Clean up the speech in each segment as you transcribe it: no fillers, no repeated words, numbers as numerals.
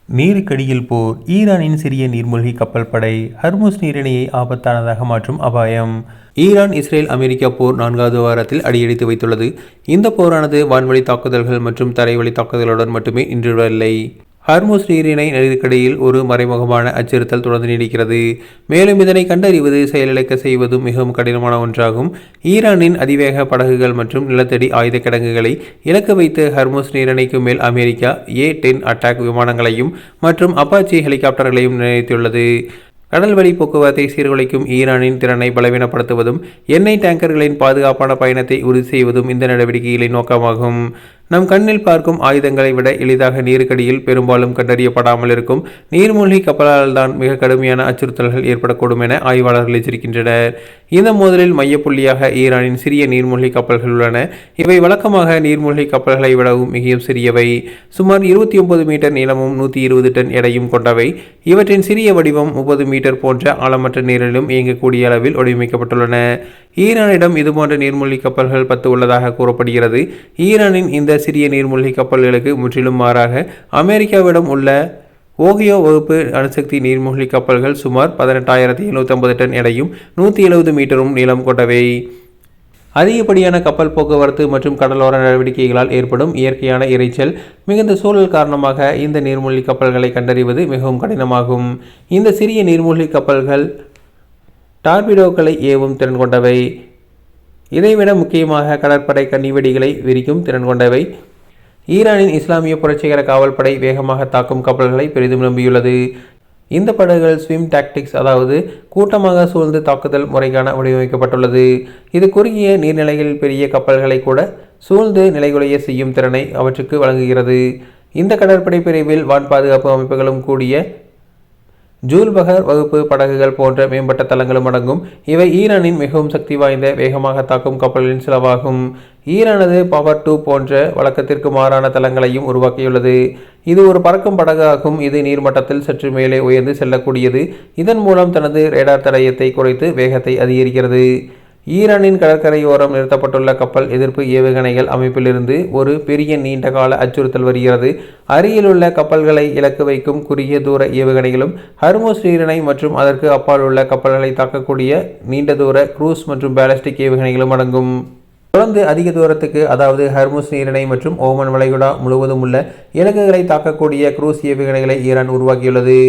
நீருக்கடியில் போர். ஈரானின் சிறிய நீர்மூழ்கி கப்பல் படை ஹர்முஸ் நீரிணையை ஆபத்தானதாக மாற்றும் அபாயம். ஈரான் இஸ்ரேல் அமெரிக்கா போர் 4வது வாரத்தில் அடியெடுத்து வைத்துள்ளது. இந்த போரானது வான்வழி தாக்குதல்கள் மற்றும் தரைவழி தாக்குதலுடன் மட்டுமே நின்றுவிடவில்லை. ஹர்முஸ் நீரிணை நெருக்கடியில் ஒரு மறைமுகமான அச்சுறுத்தல் தொடர்ந்து நீடிக்கிறது. மேலும் இதனை கண்டறிவது செயலிழக்க செய்வதும் மிகவும் கடினமான ஒன்றாகும். ஈரானின் அதிவேக படகுகள் மற்றும் நிலத்தடி ஆயுத கிடங்குகளை இலக்கு வைத்து ஹர்முஸ் நீரிணைக்கு மேல் அமெரிக்கா A-10 அட்டாக் விமானங்களையும் மற்றும் அப்பாச்சி ஹெலிகாப்டர்களையும் நிர்ணயித்துள்ளது. கடல்வழி போக்குவரத்தை சீர்குலைக்கும் ஈரானின் திறனை பலவீனப்படுத்துவதும் எண்ணெய் டேங்கர்களின் பாதுகாப்பான பயணத்தை உறுதி செய்வதும் இந்த நடவடிக்கைகளின் நோக்கமாகும். நம் கண்ணில் பார்க்கும் ஆயுதங்களை விட எளிதாக நீருக்கடியில் பெரும்பாலும் கண்டறியப்படாமல் இருக்கும் நீர்மூழ்கி கப்பலால் தான் மிக கடுமையான அச்சுறுத்தல்கள் ஏற்படக்கூடும் என ஆய்வாளர்கள் எச்சரிக்கின்றனர். இந்த மோதலில் மையப்புள்ளியாக ஈரானின் சிறிய நீர்மூழ்கி கப்பல்கள் உள்ளன. இவை வழக்கமாக நீர்மூழ்கி கப்பல்களை விடவும் மிகவும் சிறியவை. சுமார் 29 மீட்டர் நீளமும் 120 டன் எடையும் கொண்டவை. இவற்றின் சிறிய வடிவம் 30 மீட்டர் போன்ற ஆழமற்ற நீரிலும் இயங்கக்கூடிய அளவில் வடிவமைக்கப்பட்டுள்ளன. ஈரானிடம் இதுபோன்ற நீர்மூழ்கி கப்பல்கள் 10 உள்ளதாக கூறப்படுகிறது. ஈரானின் இந்த சிறிய நீர்மூழ்கி கப்பல்களுக்கு முற்றிலும் மாறாக அமெரிக்காவிடம் உள்ள ஓஹியோ வகுப்பு அணுசக்தி நீர்மூழ்கி கப்பல்கள் சுமார் 18,750 டன் எடையும் 170 மீட்டரும் நீளம் கொண்டவை. அதிகப்படியான கப்பல் போக்குவரத்து மற்றும் கடலோர நடவடிக்கைகளால் ஏற்படும் இயற்கையான இரைச்சல் மிகுந்த சூழல் காரணமாக இந்த நீர்மூழ்கி கப்பல்களை கண்டறிவது மிகவும் கடினமாகும். இந்த சிறிய நீர்மூழ்கி கப்பல்கள் டார்பிடோக்களை ஏவும் திறன் கொண்டவை. இதைவிட முக்கியமாக கடற்படை கன்னிவெடிகளை விரிக்கும் திறன் கொண்டவை. ஈரானின் இஸ்லாமிய புரட்சிகர காவல் படை வேகமாக தாக்கும் கப்பல்களை பெரிதும் நம்பியுள்ளது. இந்த படகுகள் ஸ்விம் டாக்டிக்ஸ், அதாவது கூட்டமாக சூழ்ந்து தாக்குதல் முறைக்கான வடிவமைக்கப்பட்டுள்ளது. இது குறுகிய நீர்நிலைகளில் பெரிய கப்பல்களை கூட சூழ்ந்து நிலைகுலைய செய்யும் திறனை அவற்றுக்கு வழங்குகிறது. இந்த கடற்படை பிரிவில் வான் பாதுகாப்பு அமைப்புகளும் கூடிய ஜூல்பகர் வகுப்பு படகுகள் போன்ற மேம்பட்ட தளங்களும் அடங்கும். இவை ஈரானின் மிகவும் சக்தி வாய்ந்த வேகமாக தாக்கும் கப்பல்களின் சிலவாகும். ஈரானது பவர் 2 போன்ற வழக்கத்திற்கு மாறான தளங்களையும் உருவாக்கியுள்ளது. இது ஒரு பறக்கும் படகு ஆகும். இது நீர்மட்டத்தில் சற்று மேலே உயர்ந்து செல்லக்கூடியது. இதன் மூலம் தனது ரேடார் தடயத்தை குறைத்து வேகத்தை அதிகரிக்கிறது. ஈரானின் கடற்கரையோரம் நிறுத்தப்பட்டுள்ள கப்பல் எதிர்ப்பு ஏவுகணைகள் அமைப்பிலிருந்து ஒரு பெரிய நீண்ட கால அச்சுறுத்தல் வருகிறது. அருகிலுள்ள கப்பல்களை இலக்கு வைக்கும் குறுகிய தூர ஏவுகணைகளும் ஹர்முஸ் நீரிணை மற்றும் அதற்கு அப்பால் உள்ள கப்பல்களை தாக்கக்கூடிய நீண்ட தூர குரூஸ் மற்றும் பாலிஸ்டிக் ஏவுகணைகளும் அடங்கும். தொடர்ந்து அதிக தூரத்துக்கு, அதாவது ஹர்முஸ் நீரிணை மற்றும் ஓமன் வளைகுடா முழுவதும் உள்ள இலக்குகளை தாக்கக்கூடிய குரூஸ் ஏவுகணைகளை ஈரான் உருவாக்கியுள்ளது.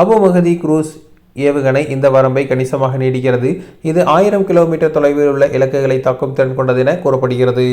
அபு மஹதி குரூஸ் ஏவுகணை இந்த வரம்பை கணிசமாக நீடிக்கிறது. இது 1000 கிலோமீட்டர் தொலைவில் உள்ள இலக்குகளை தாக்கும் திறன் கொண்டது என கூறப்படுகிறது.